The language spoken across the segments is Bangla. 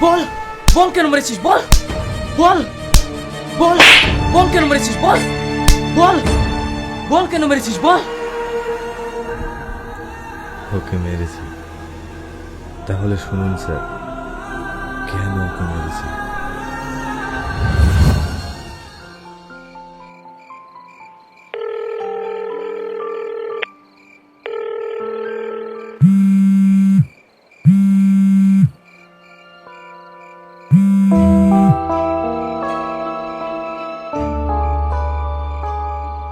বল বল কেন মেরেছিস বল বল বল বল কেন মেরেছিস বল বল বল কেন মেরেছিস বল। ওকে মেরেছি, তাহলে শুনুন স্যার, কেন ওকে মেরেছি।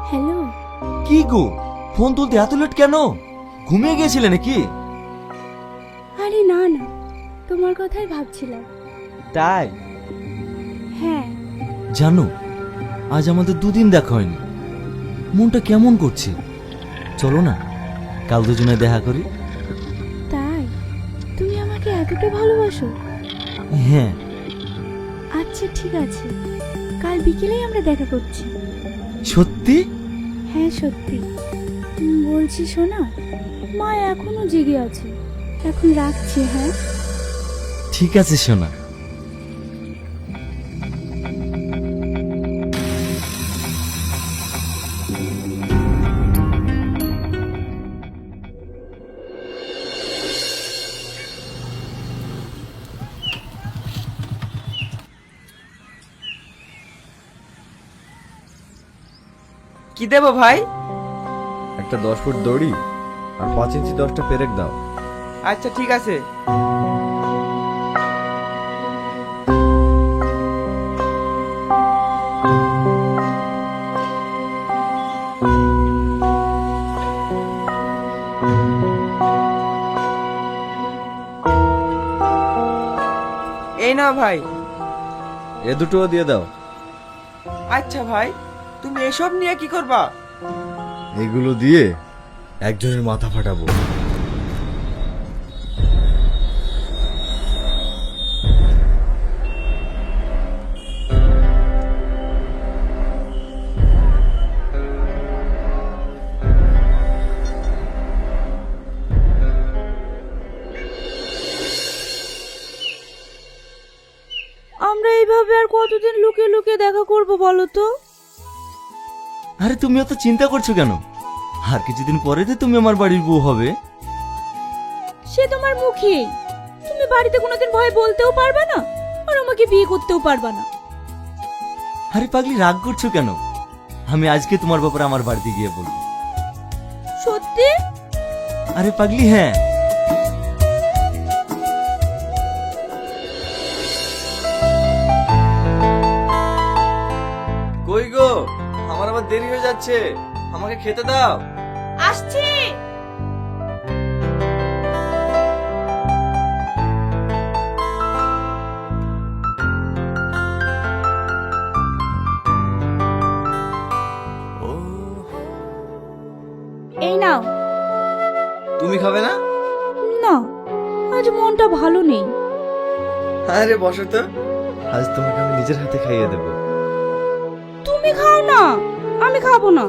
হ্যালো। কি গো, ফোন তুলতে এত লেট কেন? ঘুমিয়ে গিয়েছিলে নাকি? আরে না না, তোমার কথাই ভাবছিলাম। তাই? হ্যাঁ। জানো, আজ আমাদের দুদিন দেখা হয়নি, মনটা কেমন করছে। চলো না, কাল দুজনে দেখা করি। তাই? তুমি আমাকে এতটা ভালোবাসো? হ্যাঁ। আচ্ছা ঠিক আছে, কাল বিকেলেই আমরা দেখা করছি। সত্যি? হ্যাঁ সত্যি। বলছি শোনা, মা এখনো জেগে আছে, এখন রাখছি। হ্যাঁ ঠিক আছে সোনা। কি দেবো ভাই? একটা 10 ফুট দড়ি আর 5 ইঞ্চি 10টা পেরেক দাও। আচ্ছা ঠিক আছে। এই না ভাই। এ দুটোও দিয়ে দাও। আচ্ছা ভাই, তুমি এসব নিয়ে কি করবা? এগুলো দিয়ে একজনের মাথা ফাটাবো। আমরা এইভাবে আর কতদিন লুকিয়ে লুকিয়ে দেখা করব বলো তো? আরে তুমি অত চিন্তা করছো কেন? আর কিছুদিন পরে তো তুমি আমার বাড়ির বউ হবে। সে তোমার মুখে, তুমি বাড়িতে কোনোদিন ভয় বলতেও পারবে না আর আমাকে বিয়ে করতেও পারবে না। আরে পাগলি, রাগ করছো কেন? আমি আজকে তোমার ব্যাপারে আমার বাড়িতে গিয়ে বলবো। সত্যি? আরে পাগলি, হ্যাঁ। কই গো, আমার আবার দেরি হয়ে যাচ্ছে, আমাকে খেতে দাও। আসছি। এই নাও। তুমি খাবে না? না, আজ মনটা ভালো নেই। আরে বসো তো, আজ তোমাকে আমি নিজের হাতে খাইয়ে দেবো। তুমি খাও না, আমি খাবো না।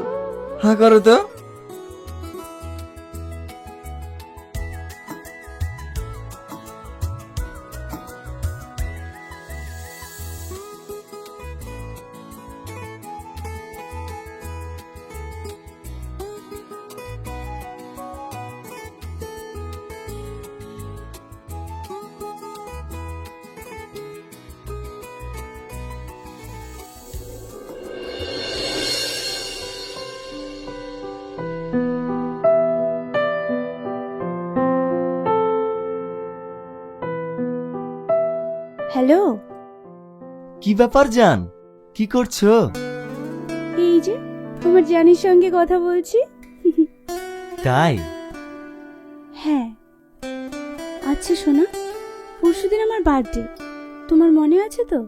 হ্যাঁ করো তো। হ্যালো। কি ব্যাপার জান, কি করছো? এই যে তোমার জানির সঙ্গে কথা বলছি। তাই? হ্যাঁ। আচ্ছা শোনা, পরশুদিন আমার বার্থডে, তোমার মনে আছে তো?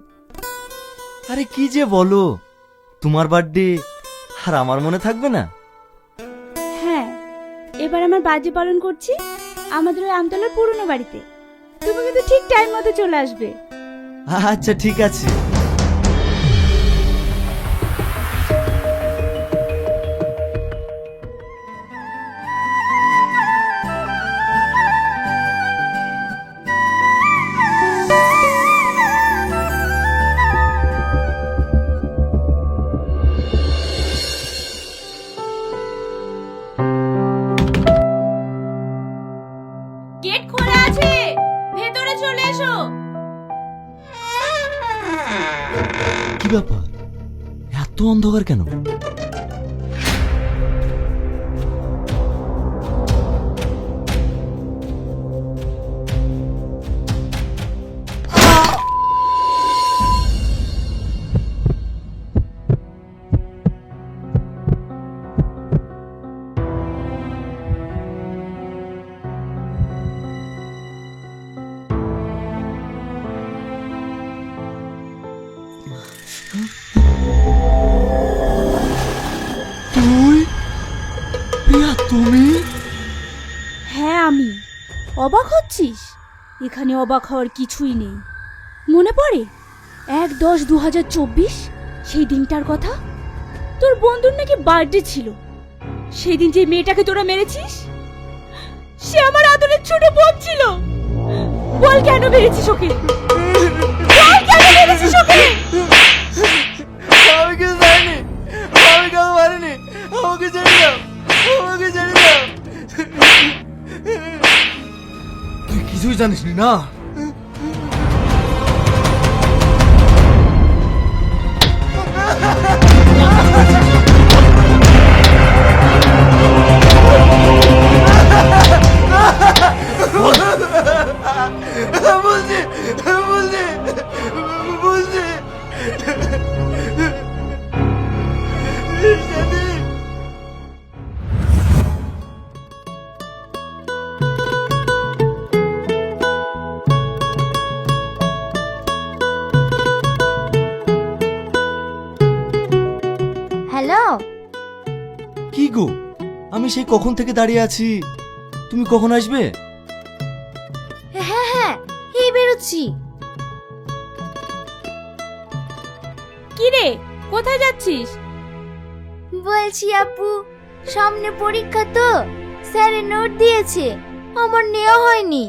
আরে কি যে বলো, তোমার বার্থডে আর আমার মনে থাকবে না? হ্যাঁ, এবার আমার বার্থডে পালন করছি আমাদের ওই আমতলার পুরনো বাড়িতে। তুমি কিন্তু ঠিক টাইম মতো চলে আসবে। আচ্ছা ঠিক আছে। এত অন্ধকার কেন? তুমি? হ্যাঁ আমি। অবাক হচ্ছিস? এখানে অবাক হওয়ার কিছুই নেই। মনে পড়ে 1/10/2024 সেই দিনটার কথা? তোর বন্ধুর নাকি বার্থডে ছিল। সেই দিন যে মেয়েটাকে তোরা মেরেছিস, সে আমার আদরের ছোট বোন ছিল। বল কেন মেরেছিস ওকে? বল কেন মেরেছিস ওকে? আমি কিছু জানি, আমি কাউ মারিনি, আমাকে ছেড়ে দাও, আমাকে ছেড়ে দাও। তুই কিছুই জানিস না? বলছি বলছি বলছি হ্যালো, কি গো, আমি সেই কখন থেকে দাঁড়িয়ে আছি, তুমি কখন আসবে? হ্যাঁ হ্যাঁ এই বেরোচ্ছি। কি রে, কোথায় যাচ্ছিস? বলছি আপু, সামনে পরীক্ষা তো, স্যারে নোট দিয়েছে, আমার নেওয়া হয়নি,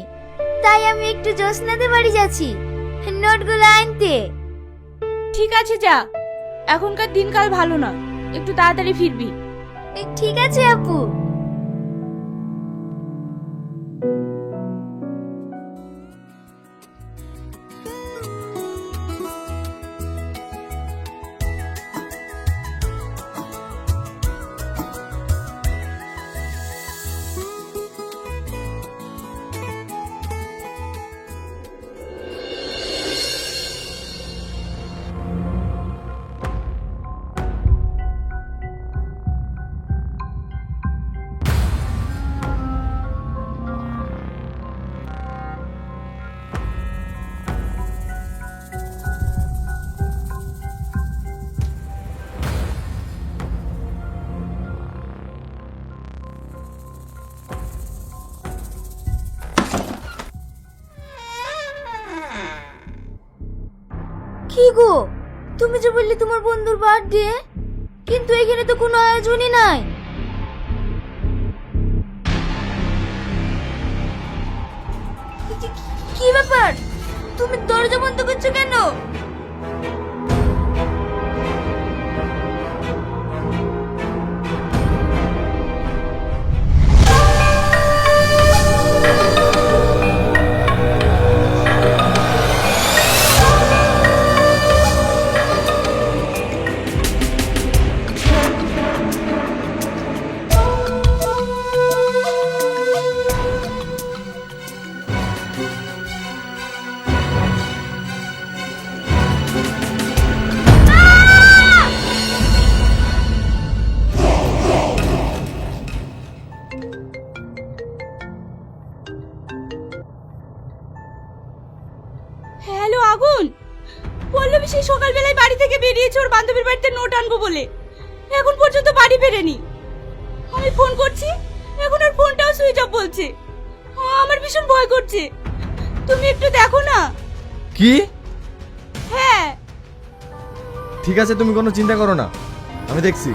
তাই আমি একটু জ্যোৎস্নাদের বাড়ি যাচ্ছি নোটগুলো আনতে। ঠিক আছে যা, এখনকার দিনকাল ভালো না, একটু তাড়াতাড়ি ফিরবি। ঠিক আছে আপু। কি গো, তুমি যে বললে তোমার বন্ধুর বার্থডে, কিন্তু এখানে তো কোনো আয়োজনই নাই। কি ব্যাপার, তুমি দরজা বন্ধ করছো কেন? হ্যালো আগুন, পল্লবী সেই সকালবেলায় বাড়ি থেকে বেরিয়েছে ওর বান্ধবীর বাড়িতে নোট আনবো বলে, এখন পর্যন্ত বাড়ি ফেরেনি। আমি ফোন করছি, এখন আর ফোনটাও সুইচ অফ বলছে। আমার ভীষণ ভয় করছে, তুমি একটু দেখো না। কি? হ্যাঁ ঠিক আছে, তুমি কোনো চিন্তা করো না, আমি দেখছি।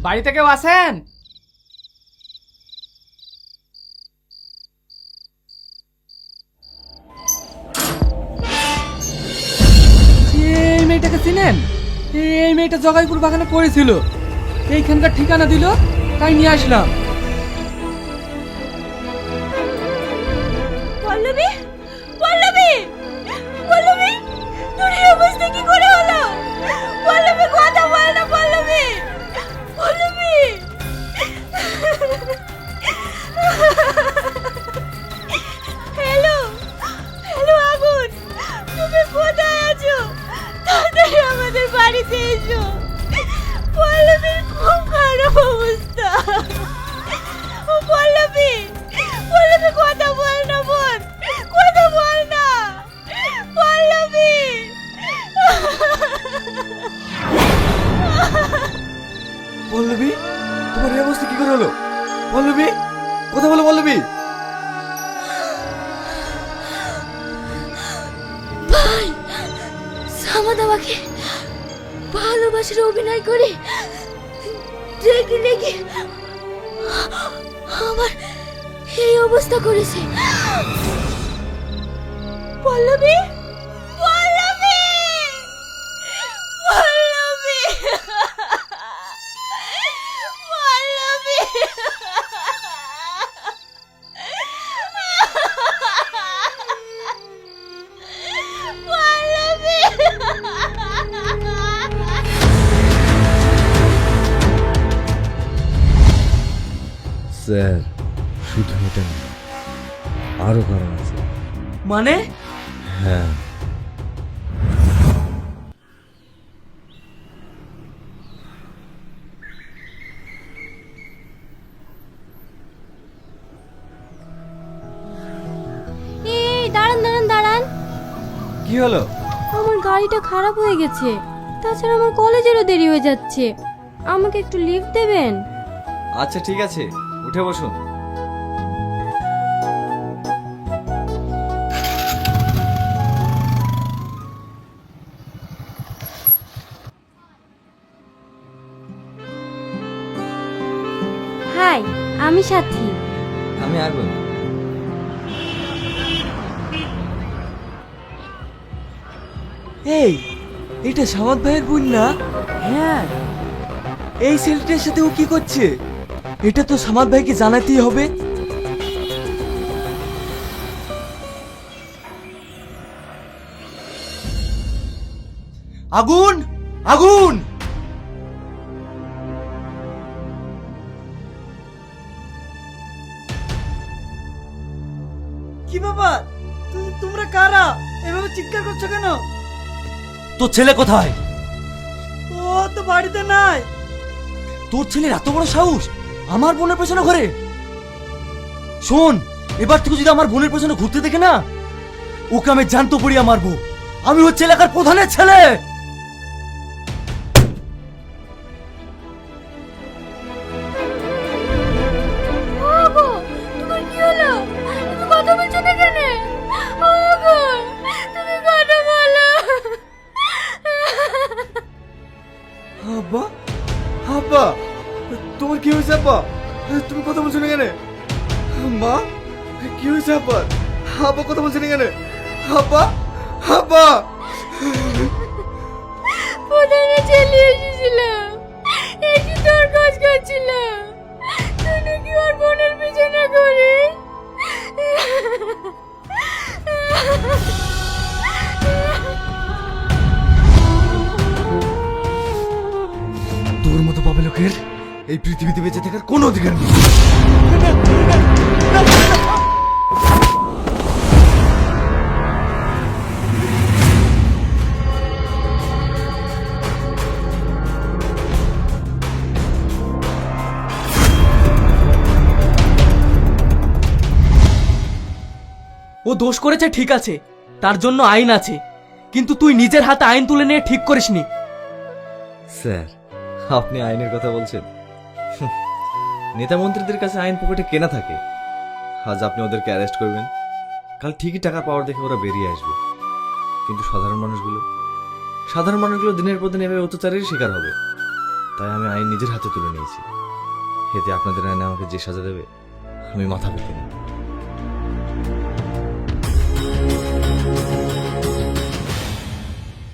বাড়িতে কেউ আছেন? এই মেয়েটাকে চিনেন? এই মেয়েটা জগাইপুর বাগানে পড়েছিল, এইখানকার ঠিকানা দিল, তাই নিয়ে আসলাম। পল্লবী, পল্লবী, পল্লবী, তোর এই অবস্থা কি করে হলো? পল্লবী, কথা বল না পল্লবী, পল্লবী। হ্যালো, হ্যালো আগুন, তুমি কোথায় আছো? তাড়াতাড়ি আমাদের বাড়িতে এসো। পল্লবীর খুব খারাপ অবস্থা। ও পল্লবী, পল্লবী, কথা বল না বোন, কথা বল না পল্লবী। পল্লবী, তোমার এই অবস্থা কি করে হলো? পল্লবী, কথা বলো পল্লবী। ভাই, সামাদ আমাকে ভালোবাসার অভিনয় করে রেগে রেগে আমার এই অবস্থা করেছে। পল্লবী, পল্লবী, পল্লবী, পল্লবী। স্যার, শুধু এটা না, আরো কারণ আছে। মানে? হ্যাঁ, এই দাঁড়ান দাঁড়ান দাঁড়ান, কি হলো? আমার গাড়িটা খারাপ হয়ে গেছে, তাছাড়া আমার কলেজেরও দেরি হয়ে যাচ্ছে। আমাকে একটু লিফট দেবেন? আচ্ছা ঠিক আছে, উঠে বসুন। হাই, আমি সাথী। আমি আগুন। এই, এটা সামাদ ভাইয়ের বোন না? হ্যাঁ। এই ছেলেটার সাথে ও কি করছে? এটা তো সামাদ ভাইকে জানাতেই হবে। আগুন, আগুন! কি ব্যাপার? তোমরা কারা? এভাবে চিৎকার করছো কেন? তোর ছেলে কোথায়? ও তো বাড়িতে নাই। তোর ছেলের এত বড় সাহস আমার বোনের পেছনে ঘরে? শোন, এবার থেকে যদি আমার বোনের পেছনে ঘুরতে দেখে না, ওকে আমি জ্যান্ত পুড়িয়ে মারবো। আমি হচ্ছে এলাকার প্রধানের ছেলে। ওগো, তোমার কি হলো? তুমি কথা বলছো না কেন? ওগো, তুমি কথা বলো। আব্বা, আব্বা, তোমার কি হয়েছে আব্বা? তুমি কথা বলছো না কেন? মা, কি হয়েছে আব্বা? আব্বা কথা বলছো না কেন? আব্বা, আব্বা। প্রধানে চলে এসেছিলাম, একটু তোর কাজ করছিলাম, তুই নাকি ওর বোনের পিছনে করে। তোর মতো পাবে লোকের এই পৃথিবীতে বেঁচে থাকার কোনো অধিকার নেই। ও দোষ করেছে ঠিক আছে, তার জন্য আইন আছে, কিন্তু তুই নিজের হাতে আইন তুলে নিয়ে ঠিক করিসনি। স্যার, আপনি আইনের কথা বলছেন? নেতা মন্ত্রীদের কাছে আইন পকেটে কেনা থাকে। আজ আপনি ওদেরকে অ্যারেস্ট করবেন, কাল ঠিকই টাকার পাওয়ার দেখে ওরা বেরিয়ে আসবে। কিন্তু সাধারণ মানুষগুলো দিনের পর দিন এভাবে অত্যাচারের শিকার হবে। তাই আমি আইন নিজের হাতে তুলে নিয়েছি। এতে আপনাদের আইনে আমাকে যে সাজা দেবে আমি মাথা পেতে না।